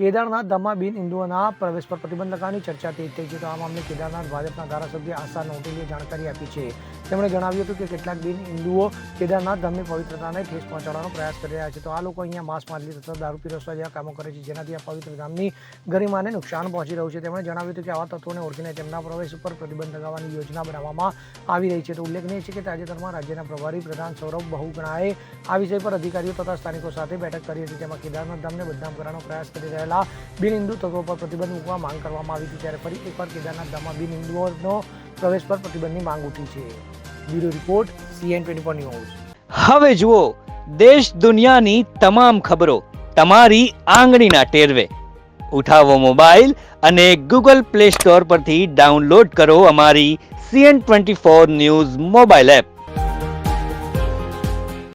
કેદારનાથ ધામમાં બિન હિન્દુઓના પ્રવેશ પર પ્રતિબંધ લગાવવાની ચર્ચા તેજ થઈ છે. તો આ મામલે કેદારનાથ ભાજપના ધારાસભ્ય આશા નોટેલીએ જાણકારી આપી છે. તેમણે જણાવ્યું હતું કે કેટલાક બિન હિન્દુઓ કેદારનાથ ધામની પવિત્રતાને ઠેસ પહોંચાડવાનો પ્રયાસ કરી રહ્યા છે. તો આ લોકો અહીંયા માંસ માછલી તથા દારૂ પીરસવા જેવા કામો કરે છે, જેનાથી આ પવિત્ર ધામની ગરિમાને નુકસાન પહોંચી રહ્યું છે. તેમણે જણાવ્યું હતું કે આવા તત્વોને ઓળખીને તેમના પ્રવેશ ઉપર પ્રતિબંધ લગાવવાની યોજના બનાવવામાં આવી રહી છે. તો ઉલ્લેખનીય છે કે તાજેતરમાં રાજ્યના પ્રભારી પ્રધાન સૌરભ બહુગુણાએ આ વિષય પર અધિકારીઓ તથા સ્થાનિકો સાથે બેઠક કરી હતી. તેમાં કેદારનાથ ધામને બદનામ કરવાનો પ્રયાસ કરી રહેલા બિન હિન્દુ તત્વો પર પ્રતિબંધ મૂકવા માંગ કરવામાં આવી હતી. ત્યારે ફરી એકવાર કેદારનાથ ધામમાં બિન હિન્દુઓનો પ્રવેશ પર પ્રતિબંધની માંગ ઉઠી છે. Bureau report CN24 news. હવે જુઓ દેશ દુનિયાની તમામ ખબરો તમારી આંગળીના ટેરવે. ઉઠાવો મોબાઈલ અને Google Play Store પરથી ડાઉનલોડ કરો અમારી CN24 ન્યૂઝ મોબાઈલ એપ.